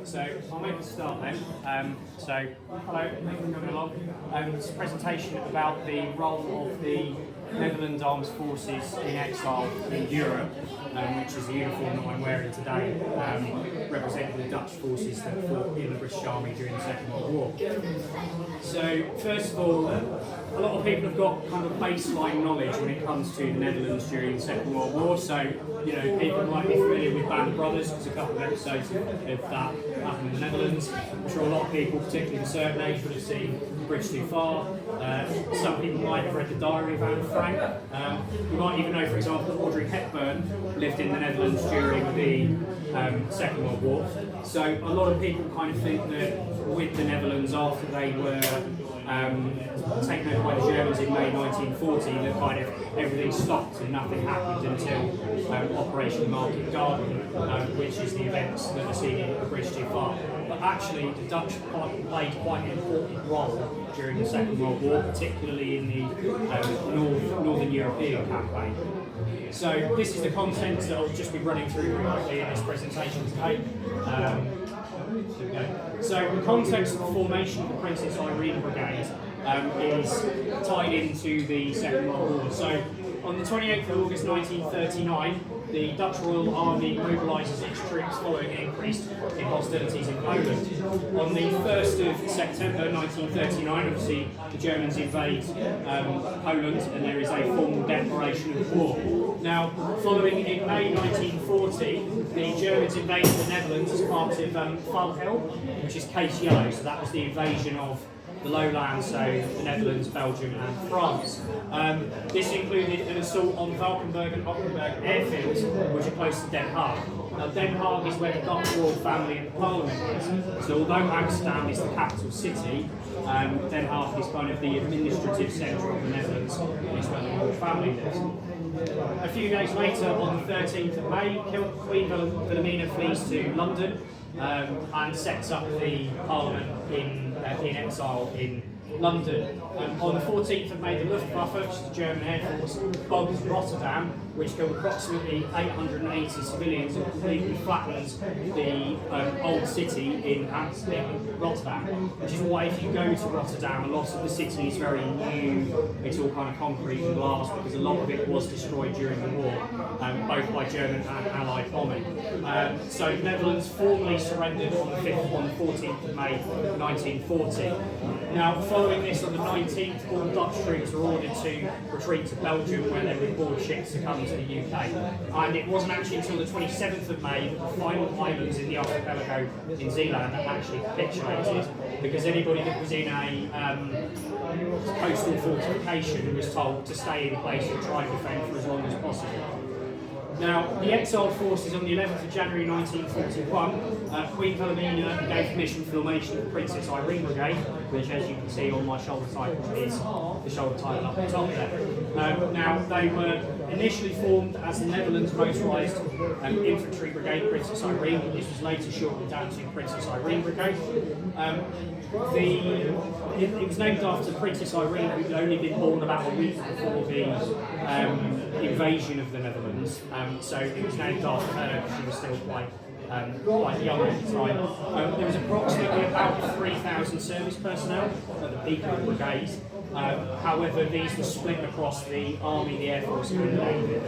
So I'll make a start then. So hello, thank you for coming along. It's a presentation about the role of the Netherlands Armed Forces in exile in Europe, which is the uniform that I'm wearing today, representing the Dutch forces that fought in the British Army during the Second World War. So first of all, a lot of people have got kind of baseline knowledge when it comes to the Netherlands during the Second World War. So, you know, people might be familiar with Band of Brothers, because a couple of episodes of that happened in the Netherlands. I'm sure a lot of people, particularly of a certain age, would have seen Bridge Too Far. Some people might have read the Diary of Anne Frank. You might even know, for example, that Audrey Hepburn lived in the Netherlands during the Second World War. So a lot of people kind of think that with the Netherlands, after they were taken over by the Germans in May 1940, that kind of everything stopped and nothing happened until Operation Market Garden, which is the events that are seen in A Bridge Too Far. But actually, the Dutch played quite an important role during the Second World War, particularly in the Northern European campaign. So this is the content that I'll just be running through quickly in this presentation today. So the context of the formation of the Princes Irene Brigade is tied into the Second World War. So on the 28th of August 1939, the Dutch Royal Army mobilises its troops following increased in hostilities in Poland. On the 1st of September 1939, obviously the Germans invade Poland and there is a formal declaration of war. Now, following in May 1940, the Germans invaded the Netherlands as part of Valhel, which is case yellow, so that was the invasion of the lowlands, so the Netherlands, Belgium and France. This included an assault on Valkenburg and Oppenberg airfields, which are close to Den Haag. Now, Den Haag is where the Dutch royal family and parliament is. So although Amsterdam is the capital city, Den Haag is kind of the administrative centre of the Netherlands, and it's where the royal family lives. A few days later, on the 13th of May, Queen Wilhelmina flees to London and sets up the parliament in exile in London. On the 14th of May, the Luftwaffe, which is the German Air Force, bombs Rotterdam, which killed approximately 880 civilians and completely flattens the old city in Rotterdam, which is why if you go to Rotterdam, a lot of the city is very new, it's all kind of concrete and glass, because a lot of it was destroyed during the war, both by German and Allied bombing. So the Netherlands formally surrendered on the 14th of May 1940. Now, following this, on the 19th, all Dutch troops were ordered to retreat to Belgium, where they would board ships to come to the UK. And it wasn't actually until the 27th of May that the final islands in the archipelago in Zeeland actually capitulated, because anybody that was in a coastal fortification was told to stay in place and try and defend for as long as possible. Now, the exiled forces on the 11th of January 1941, Queen Wilhelmina gave permission for the formation of the Princess Irene Brigade, which, as you can see on my shoulder title, is the shoulder title up the top there. Now, they were initially formed as the Netherlands Motorised Infantry Brigade, Princess Irene, but this was later shortened down to Princess Irene Brigade. It was named after Princess Irene, who had only been born about a week before the invasion of the Netherlands. So it was named after her because she was still quite young at the time. There was approximately about 3,000 service personnel at the peak of the brigade. However, these were split across the Army, the Air Force and the Navy.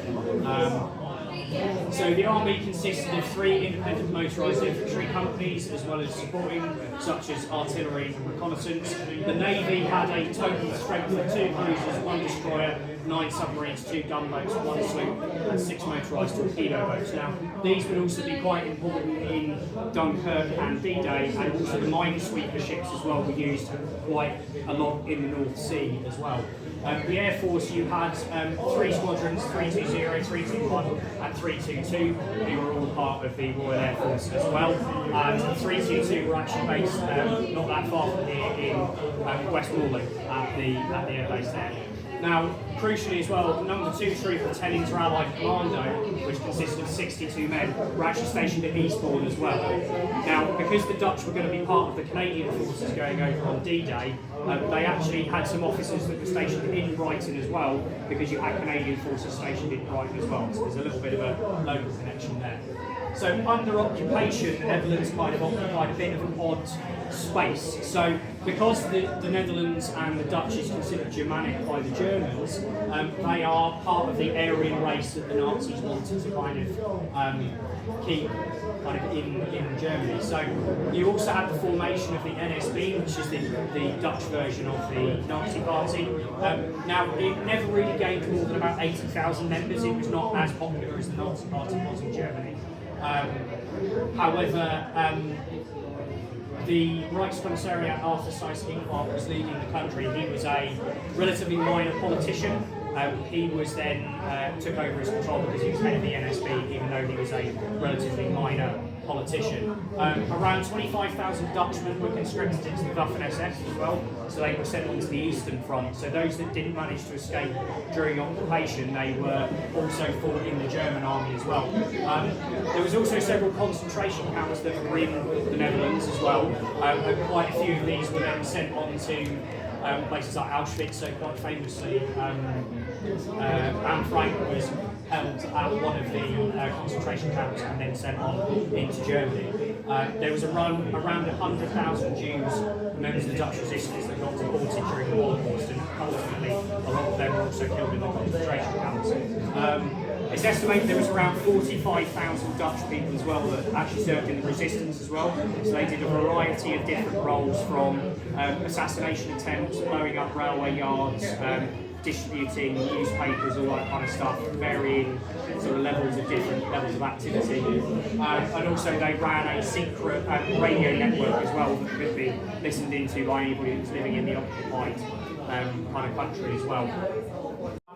So the Army consisted of 3 independent motorised infantry companies, as well as supporting, such as artillery and reconnaissance. The Navy had a total strength of 2 cruisers, 1 destroyer, 9 submarines, 2 gunboats, 1 sloop, and 6 motorised torpedo boats. Now, these would also be quite important in Dunkirk and D-Day, and also the minesweeper ships as well were used quite a lot in the North Sea as well. The Air Force, you had 3 squadrons, 320, 321 and 322, who were all part of the Royal Air Force as well. 322 were actually based not that far from here in Westmoreland at the air base there. Now, crucially as well, the number 2 troop, the 10 Inter-Allied Commando, which consisted of 62 men, were actually stationed at Eastbourne as well. Now, because the Dutch were going to be part of the Canadian forces going over on D-Day, they actually had some officers that were stationed in Brighton as well, because you had Canadian forces stationed in Brighton as well. So there's a little bit of a local connection there. So under occupation, the Netherlands kind of occupied a bit of an odd space. So because the Netherlands and the Dutch is considered Germanic by the Germans, they are part of the Aryan race that the Nazis wanted to kind of keep kind of in Germany. So you also had the formation of the NSB, which is the Dutch version of the Nazi party. Now, it never really gained more than about 80,000 members. It was not as popular as the Nazi party was in Germany. However, the Reichskommissariat Arthur Seyss-Inquart was leading the country. He was a relatively minor politician. He was then took over his control because he was head of the NSB, even though he was a relatively minor politician. Around 25,000 Dutchmen were conscripted into the Waffen-SS as well, so they were sent on to the Eastern Front. So those that didn't manage to escape during occupation, they were also fought in the German army as well. There was also several concentration camps that were in the Netherlands as well, and quite a few of these were then sent on to places like Auschwitz. So quite famously, Anne Frank was held at one of the concentration camps and then sent on into Germany. There was around 100,000 Jews, members of the Dutch resistance, that got deported during the Holocaust, and ultimately a lot of them were also killed in the concentration camps. It's estimated there was around 45,000 Dutch people as well that actually served in the resistance as well. So they did a variety of different roles, from assassination attempts, blowing up railway yards, distributing newspapers, all that kind of stuff, varying sort of levels of different levels of activity. And also they ran a secret radio network as well that could be listened into by anybody who was living in the occupied kind of country as well.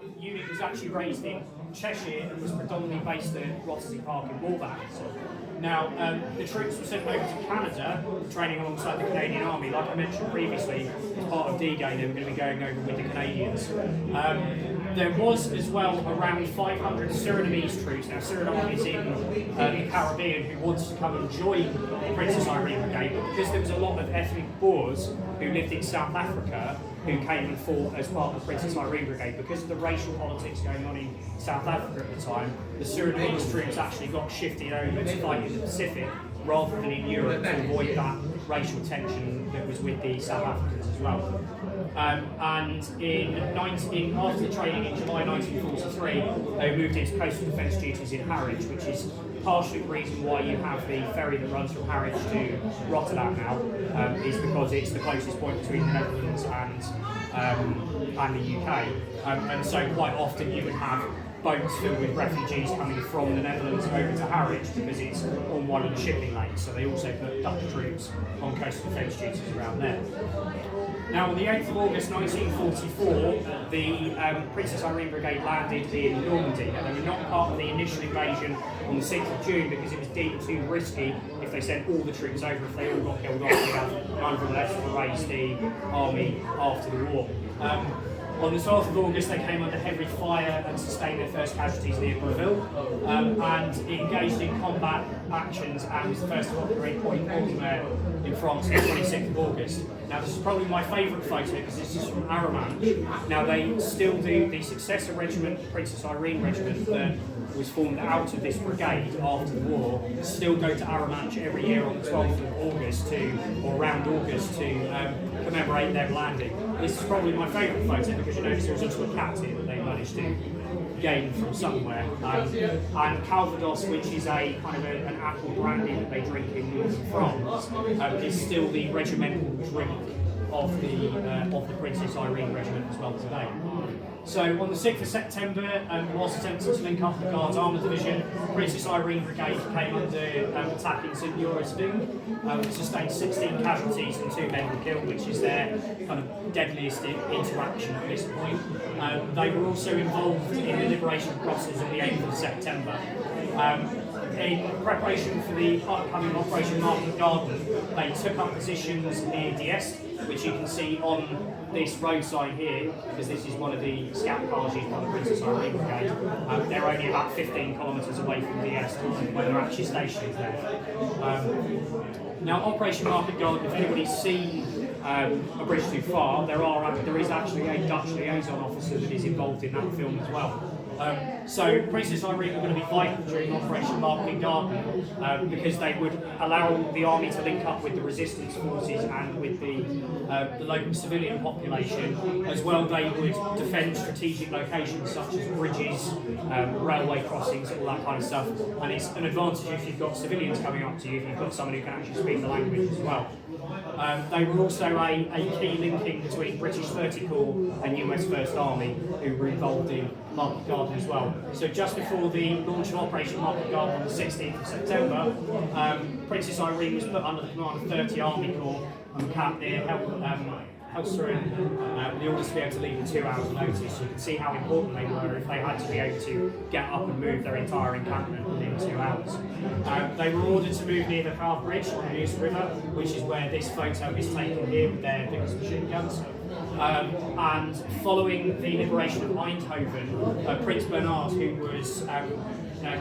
The unit was actually raised in Cheshire and was predominantly based at Rottersea Park in Wolverhampton. Now, the troops were sent over to Canada, training alongside the Canadian Army. Like I mentioned previously, as part of D-Day, they were going to be going over with the Canadians. There was as well around 500 Surinamese troops. Now, Suriname is in the Caribbean, who wanted to come and join the Princes Irene Brigade, but because there was a lot of ethnic Boers who lived in South Africa who came and fought as part of the Princes Irene Brigade, because of the racial politics going on in South Africa at the time, the Surinamese troops actually got shifted over to fight in the Pacific rather than in Europe to avoid that racial tension that was with the South Africans as well. And after the training in July 1943, they moved into coastal defence duties in Harwich, which is partially the reason why you have the ferry that runs from Harwich to Rotterdam now, is because it's the closest point between the Netherlands and the UK. And so quite often you would have boats filled with refugees coming from the Netherlands over to Harwich because it's on one of the shipping lanes. So they also put Dutch troops on coastal defence duties around there. Now, on the 8th of August 1944, the Princess Irene Brigade landed in Normandy. Now, they were not part of the initial invasion on the 6th of June because it was deemed too risky if they sent all the troops over. If they all got killed off, they had none of them left to raise the army after the war. On the 12th of August, they came under heavy fire and sustained their first casualties near Breda, and engaged in combat actions and was the first to operate Point Mortimer in France on the 26th of August. Now, this is probably my favourite photo because this is from Arromanches. Now, they still do the successor regiment, the Princess Irene Regiment, that was formed out of this brigade after the war, still go to Arromanches every year on the 12th of August or around August to commemorate their landing. This is probably my favourite photo because you notice there was also a cat here that they managed to gain from somewhere. And Calvados, which is a kind of an apple brandy that they drink in northern France, is still the regimental drink of the Princess Irene Regiment as well today. So on the 6th of September, whilst attempting to link up the Guards Armour Division, Princess Irene Brigade came under attack in St. Joris-Doom, sustained 16 casualties and 2 men were killed, which is their kind of deadliest interaction at this point. They were also involved in the liberation of Brussels on the 8th of September. In preparation for the upcoming Operation Market Garden, they took up positions near Diest, which you can see on this roadside here, because this is one of the scout cars used by the Princess Irene Brigade. They're only about 15 kilometres away from Diest when they're actually stationed there. Now, Operation Market Garden, if anybody's seen A Bridge Too Far, there is actually a Dutch liaison officer that is involved in that film as well. So Princess Irene were going to be vital during Operation Market Garden because they would allow the army to link up with the resistance forces and with the local civilian population. As well, they would defend strategic locations such as bridges, railway crossings, all that kind of stuff. And it's an advantage if you've got civilians coming up to you, if you've got someone who can actually speak the language as well. They were also a key linking between British 30 Corps and US First Army, who were involved in Market Garden as well. So just before the launch of Operation Market Garden on the 16th of September, Princess Irene was put under the command of 30 Army Corps and camped near Helsteren with the orders to be able to leave in 2 hours' notice. You can see how important they were if they had to be able to get up and move their entire encampment within 2 hours. They were ordered to move near the Calve Bridge on the Neuse River, which is where this photo is taken here with their biggest machine guns. And following the liberation of Eindhoven, Prince Bernhard, who was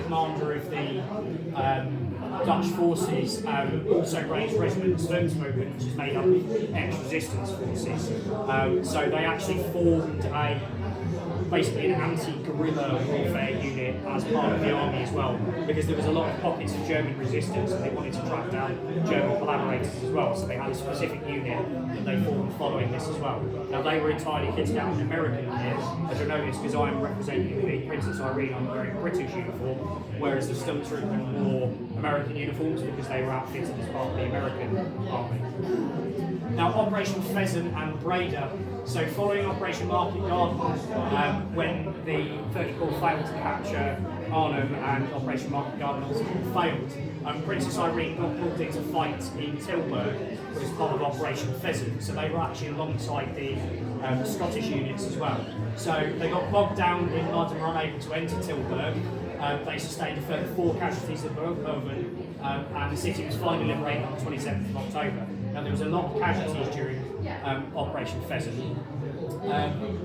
commander of the Dutch forces, also raised Regiment Steunsmogen, which is made up of ex-resistance forces. So they actually formed basically an anti-guerrilla warfare unit as part of the army as well, because there was a lot of pockets of German resistance and they wanted to track down German collaborators as well, so they had a specific unit that they formed following this as well. Now they were entirely kitted out in American units, as you'll notice, because I'm representing the Princess Irene, I'm wearing a British uniform, whereas the Sturmtruppen wore American uniforms because they were outfitted as part of the American army. Now Operation Pheasant and Breda. So following Operation Market Garden, when the 30 Corps failed to capture Arnhem and Operation Market Garden also failed, Princess Irene got pulled into fight in Tilburg, which was part of Operation Pheasant. So they were actually alongside the Scottish units as well. So they got bogged down in mud and were unable to enter Tilburg. They sustained a further 4 casualties at Reupload, and the city was finally liberated on the 27th of October. Now there was a lot of casualties during Operation Pheasant.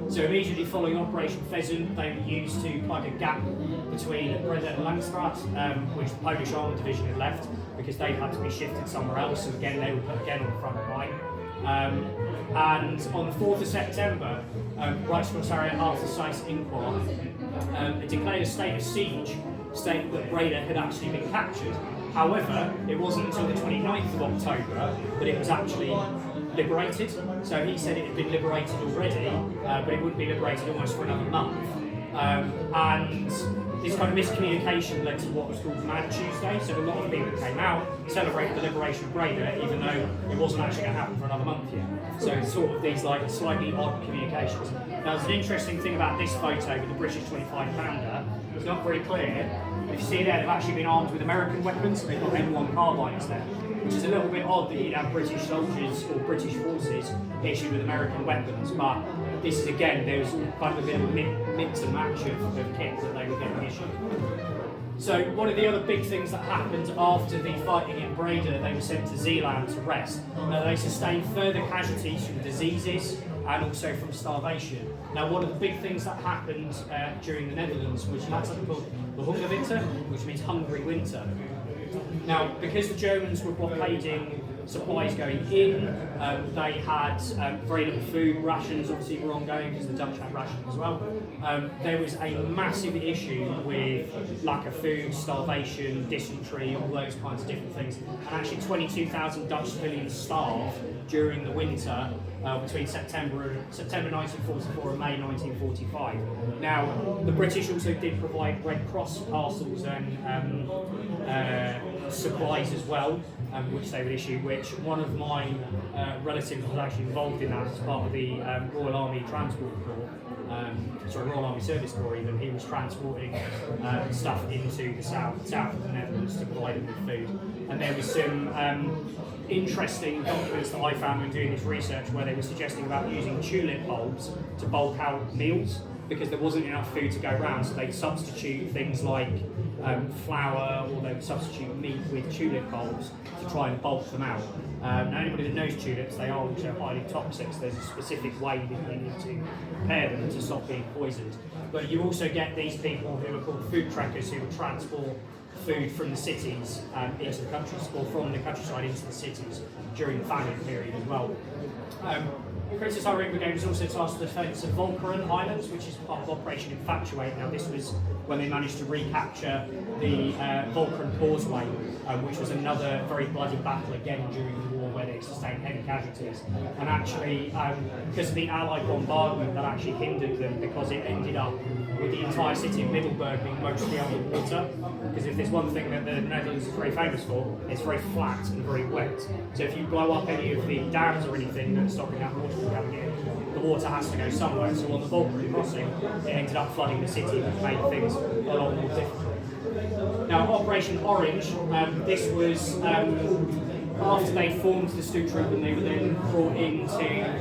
So immediately following Operation Pheasant, they were used to plug a gap between Breda and Langstraat, which the Polish Armour Division had left because they had to be shifted somewhere else, and again they were put again on the front line. And on the 4th of September, Reichskommissariat Arthur Seyss-Inquart declared a state of siege, stating that Breda had actually been captured. However, it wasn't until the 29th of October that it was actually liberated. So he said it had been liberated already, but it wouldn't be liberated almost for another month. And this kind of miscommunication led to what was called Mad Tuesday. So a lot of people came out, celebrated the liberation of Breda, even though it wasn't actually going to happen for another month yet. So it's sort of these like slightly odd communications. Now, there's an interesting thing about this photo with the British 25-pounder. It's not very clear. If you see there, they've actually been armed with American weapons. So they've got M1 carbines there, which is a little bit odd that you'd have British soldiers or British forces issued with American weapons. But this is, again, there was kind of a bit of a mix and match of kit that they were getting issued. So one of the other big things that happened after the fighting in Breda, they were sent to Zeeland to rest. They sustained further casualties from diseases and also from starvation. Now, one of the big things that happened during the Netherlands was you had something called the Hungerwinter, which means hungry winter. Now, because the Germans were blockading supplies going in, they had very little food. Rations obviously were ongoing because the Dutch had rations as well. There was a massive issue with lack of food, starvation, dysentery, all those kinds of different things. And actually 22,000 Dutch civilians starved during the winter between September 1944 and May 1945. Now, the British also did provide Red Cross parcels and supplies as well, which they would issue, which one of my relatives was actually involved in that as part of the Royal Army Transport Corps, Royal Army Service Corps even. He was transporting stuff into the south of the Netherlands to provide them with food. And there was some interesting documents that I found when doing this research where they were suggesting about using tulip bulbs to bulk out meals because there wasn't enough food to go around, so they'd substitute things like flour, or they'd substitute meat with tulip bulbs to try and bulk them out. Now, anybody that knows tulips, they are also highly toxic, so there's a specific way that you need to prepare them to stop being poisoned. But you also get these people who are called food trackers who would transport food from the cities into the countryside, or from the countryside into the cities during the famine period as well. Princess Irene Brigade was also tasked with the defence of Walcheren Islands, which is part of Operation Infatuate. Now, this was when they managed to recapture the Walcheren Causeway, which was another very bloody battle again during the war where they sustained heavy casualties. And actually, because of the Allied bombardment, that actually hindered them, because it ended up with the entire city of Middelburg being mostly underwater. Because if there's one thing that the Netherlands is very famous for, it's very flat and very wet. So if you blow up any of the dams or anything that's stopping that water from coming in, the water has to go somewhere. So on the Walcheren crossing, it ended up flooding the city, which made things a lot more difficult. Now, Operation Orange, this was after they formed the Stu Troop, and they were then brought in to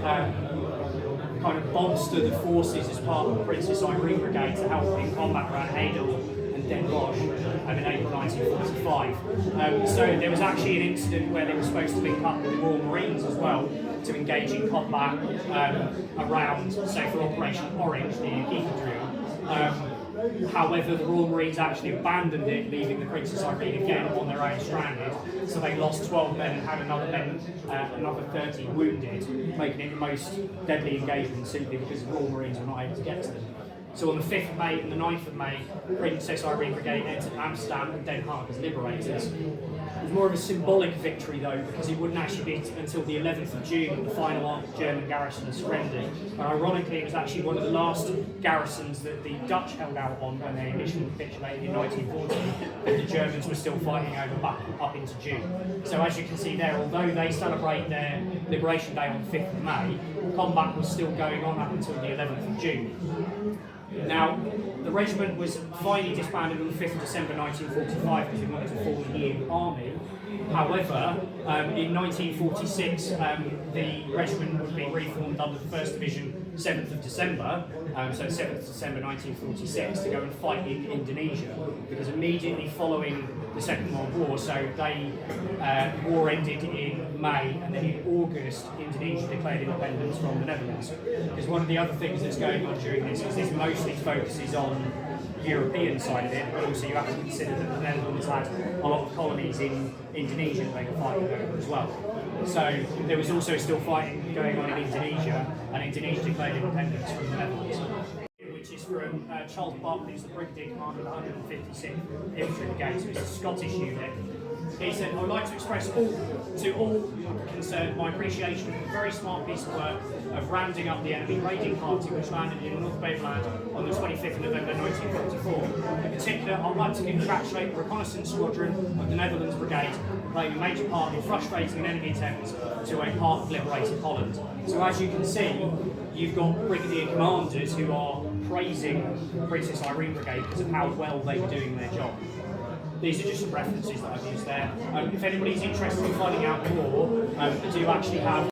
kind of bolster the forces as part of the Princess Irene Brigade to help in combat around Hedel and Den Bosch in April 1945. So there was actually an incident where they were supposed to link up with the Royal Marines as well to engage in combat around, say, for Operation Orange, the Akita drill. However, the Royal Marines actually abandoned it, leaving the Princess Irene again on their own stranded. So they lost 12 men and had another 30 wounded, making it the most deadly engagement simply because the Royal Marines were not able to get to them. So on the 5th of May and the 9th of May, Princess Irene Brigade entered Amsterdam and Den Haag as liberators. It was more of a symbolic victory though, because it wouldn't actually be until the 11th of June that the final German garrison surrendered. And ironically, it was actually one of the last garrisons that the Dutch held out on when they initially capitulated in 1940, but the Germans were still fighting over back up into June. So as you can see there, although they celebrate their Liberation Day on the 5th of May, combat was still going on up until the 11th of June. Now, the regiment was finally disbanded on the 5th of December 1945 because it wanted to form a new army. However, in 1946, the regiment would be reformed under the 1st Division 7th of December, so 7th of December 1946, to go and fight in Indonesia, because immediately following the Second World War, so the war ended in May, and then in August, Indonesia declared independence from the Netherlands. Because one of the other things that's going on during this is this mostly focuses on the European side of it, but also you have to consider that the Netherlands had a lot of colonies in Indonesia that they were fighting over as well. So there was also still fighting going on in Indonesia, and Indonesia declared independence from the Netherlands. Which is from Charles Bartley, who's the Brigadier Commander of the 156th Infantry Brigade, so it's a Scottish unit. He said, I would like to express to all concerned my appreciation of the very smart piece of work of rounding up the enemy raiding party which landed in North Beveland on the 25th of November 1944. In particular, I would like to congratulate the reconnaissance squadron of the Netherlands Brigade for playing a major part in frustrating an enemy attempt to a part of liberated Holland. So as you can see, you've got brigadier commanders who are praising Princess Irene Brigade because of how well they were doing their job. These are just some references that I've used there. If anybody's interested in finding out more, I do actually have